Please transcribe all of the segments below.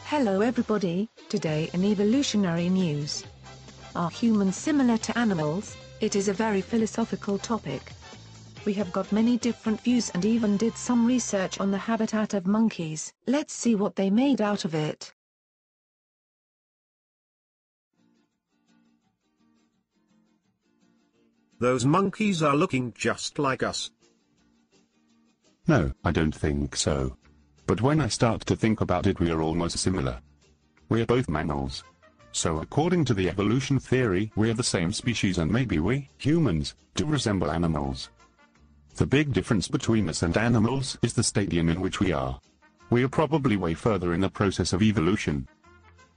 Hello everybody, today in evolutionary news. Are humans similar to animals? It is a very philosophical topic. We have got many different views and even did some research on the habitat of monkeys. Let's see what they made out of it. Those monkeys are looking just like us. No, I don't think so. But when I start to think about it, we are almost similar. We are both mammals. So according to the evolution theory, we are the same species and maybe we, humans, do resemble animals. The big difference between us and animals is the stadium in which we are. We are probably way further in the process of evolution.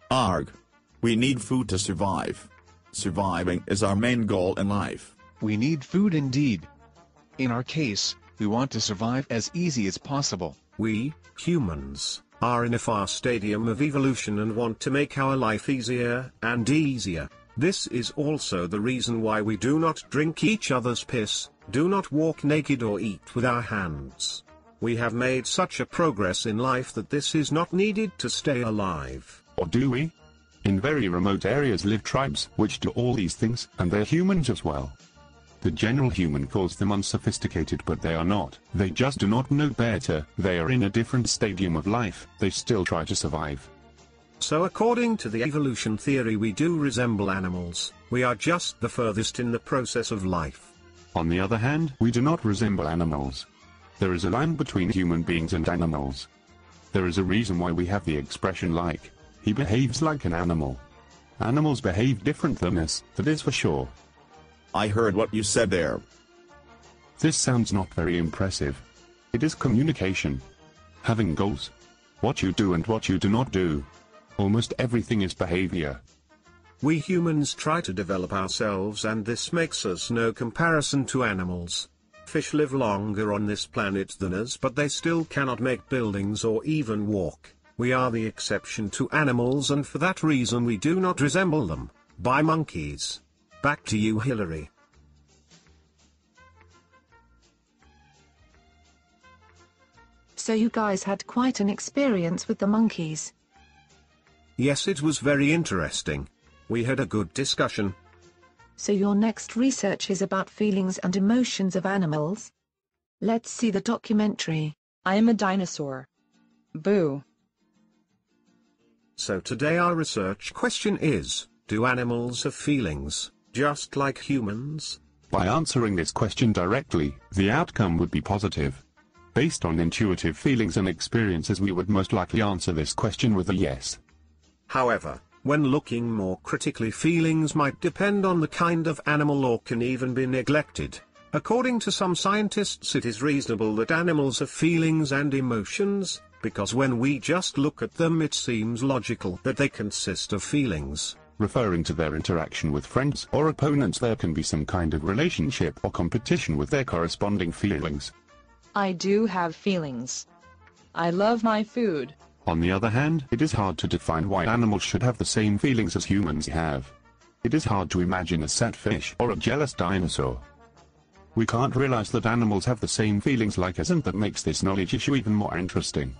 Arg. We need food to survive. Surviving is our main goal in life. We need food indeed. In our case, we want to survive as easy as possible. We, humans, are in a fast stadium of evolution and want to make our life easier and easier. This is also the reason why we do not drink each other's piss, do not walk naked or eat with our hands. We have made such a progress in life that this is not needed to stay alive. Or do we? In very remote areas live tribes which do all these things, and they're humans as well. The general human calls them unsophisticated, but they are not. They just do not know better. They are in a different stadium of life. They still try to survive. So according to the evolution theory, we do resemble animals. We are just the furthest in the process of life. On the other hand, we do not resemble animals. There is a line between human beings and animals. There is a reason why we have the expression like, he behaves like an animal. Animals behave different than us, that is for sure. I heard what you said there. This sounds not very impressive. It is communication. Having goals. What you do and what you do not do. Almost everything is behavior. We humans try to develop ourselves, and this makes us no comparison to animals. Fish live longer on this planet than us, but they still cannot make buildings or even walk. We are the exception to animals, and for that reason we do not resemble them. Bye monkeys. Back to you, Hillary. So you guys had quite an experience with the monkeys. Yes, it was very interesting. We had a good discussion. So your next research is about feelings and emotions of animals? Let's see the documentary. I am a dinosaur. Boo. So today our research question is, do animals have feelings, just like humans? By answering this question directly, the outcome would be positive. Based on intuitive feelings and experiences, we would most likely answer this question with a yes. However, when looking more critically, feelings might depend on the kind of animal or can even be neglected. According to some scientists, it is reasonable that animals have feelings and emotions, because when we just look at them it seems logical that they consist of feelings. Referring to their interaction with friends or opponents, there can be some kind of relationship or competition with their corresponding feelings. I do have feelings. I love my food. On the other hand, it is hard to define why animals should have the same feelings as humans have. It is hard to imagine a sad fish or a jealous dinosaur. We can't realize that animals have the same feelings like us, and that makes this knowledge issue even more interesting.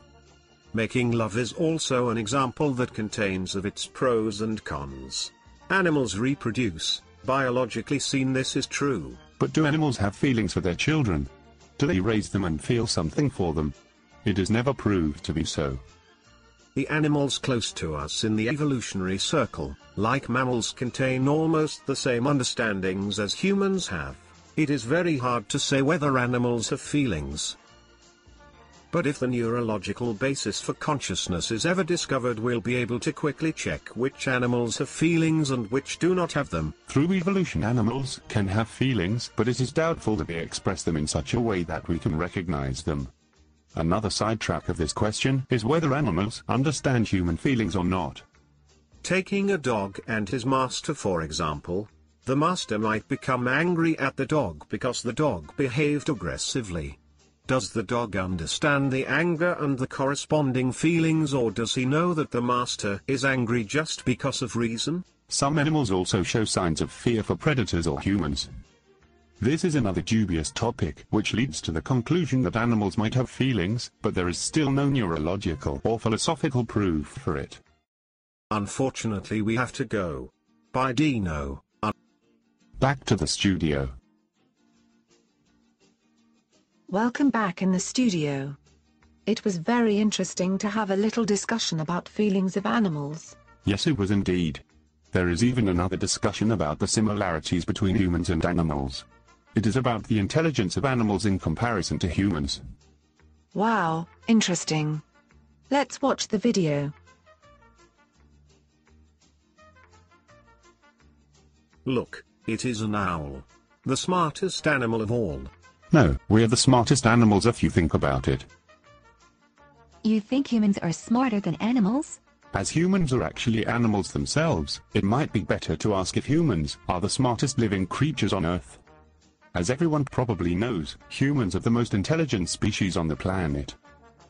Making love is also an example that contains of its pros and cons. Animals reproduce. Biologically seen, this is true. But do animals have feelings for their children? Do they raise them and feel something for them? It is never proved to be so. The animals close to us in the evolutionary circle, like mammals, contain almost the same understandings as humans have. It is very hard to say whether animals have feelings. But if the neurological basis for consciousness is ever discovered, we'll be able to quickly check which animals have feelings and which do not have them. Through evolution, animals can have feelings, but it is doubtful that they express them in such a way that we can recognize them. Another sidetrack of this question is whether animals understand human feelings or not. Taking a dog and his master for example, the master might become angry at the dog because the dog behaved aggressively. Does the dog understand the anger and the corresponding feelings, or does he know that the master is angry just because of reason? Some animals also show signs of fear for predators or humans. This is another dubious topic, which leads to the conclusion that animals might have feelings, but there is still no neurological or philosophical proof for it. Unfortunately, we have to go. Bye, Dino. Back to the studio. Welcome back in the studio. It was very interesting to have a little discussion about feelings of animals. Yes, it was indeed. There is even another discussion about the similarities between humans and animals. It is about the intelligence of animals in comparison to humans. Wow, interesting. Let's watch the video. Look, it is an owl. The smartest animal of all. No, we're the smartest animals if you think about it. You think humans are smarter than animals? As humans are actually animals themselves, it might be better to ask if humans are the smartest living creatures on Earth. As everyone probably knows, humans are the most intelligent species on the planet.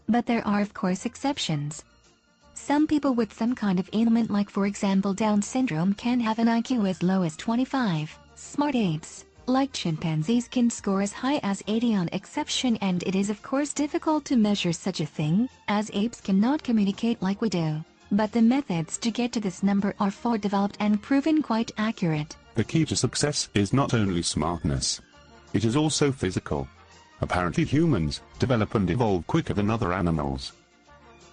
But there are of course exceptions. Some people with some kind of ailment, like for example Down syndrome, can have an IQ as low as 25. Smart apes, like chimpanzees, can score as high as 80 on exception, and it is of course difficult to measure such a thing, as apes cannot communicate like we do. But the methods to get to this number are far developed and proven quite accurate. The key to success is not only smartness. It is also physical. Apparently humans develop and evolve quicker than other animals.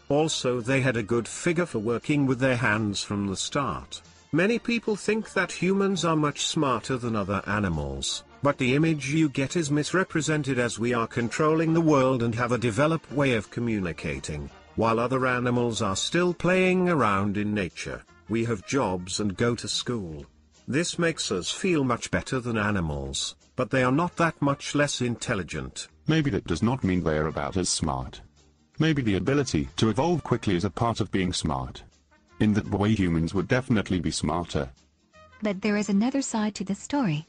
Also, they had a good figure for working with their hands from the start. Many people think that humans are much smarter than other animals, but the image you get is misrepresented, as we are controlling the world and have a developed way of communicating, while other animals are still playing around in nature. We have jobs and go to school. This makes us feel much better than animals, but they are not that much less intelligent. Maybe that does not mean they are about as smart. Maybe the ability to evolve quickly is a part of being smart. In that way humans would definitely be smarter. But there is another side to the story.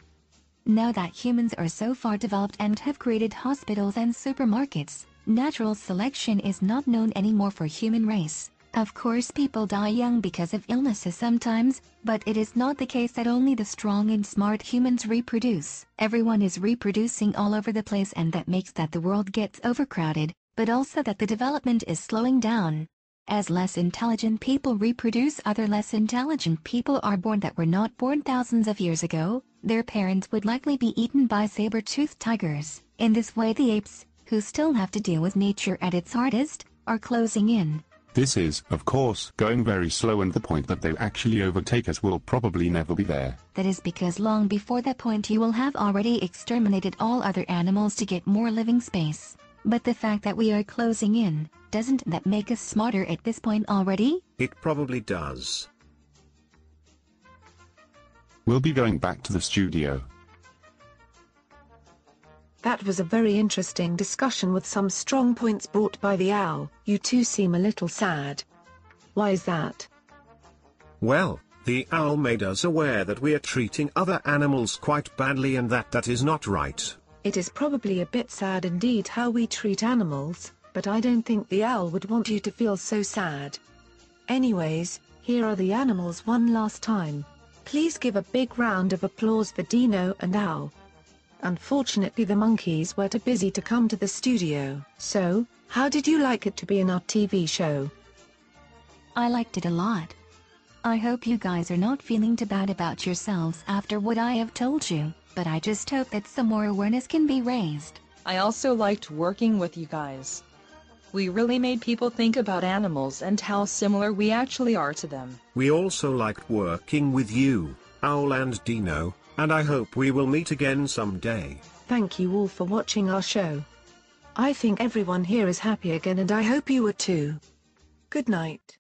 Now that humans are so far developed and have created hospitals and supermarkets, natural selection is not known anymore for human race. Of course people die young because of illnesses sometimes, but it is not the case that only the strong and smart humans reproduce. Everyone is reproducing all over the place, and that makes that the world gets overcrowded, but also that the development is slowing down. As less intelligent people reproduce, other less intelligent people are born that were not born thousands of years ago. Their parents would likely be eaten by saber-toothed tigers. In this way the apes, who still have to deal with nature at its hardest, are closing in. This is, of course, going very slow, and the point that they actually overtake us will probably never be there. That is because long before that point you will have already exterminated all other animals to get more living space. But the fact that we are closing in, doesn't that make us smarter at this point already? It probably does. We'll be going back to the studio. That was a very interesting discussion with some strong points brought by the owl. You two seem a little sad. Why is that? Well, the owl made us aware that we are treating other animals quite badly, and that is not right. It is probably a bit sad indeed how we treat animals, but I don't think the owl would want you to feel so sad. Anyways, here are the animals one last time. Please give a big round of applause for Dino and Owl. Unfortunately the monkeys were too busy to come to the studio. So, how did you like it to be in our TV show? I liked it a lot. I hope you guys are not feeling too bad about yourselves after what I have told you, but I just hope that some more awareness can be raised. I also liked working with you guys. We really made people think about animals and how similar we actually are to them. We also liked working with you, Owl and Dino, and I hope we will meet again someday. Thank you all for watching our show. I think everyone here is happy again, and I hope you are too. Good night.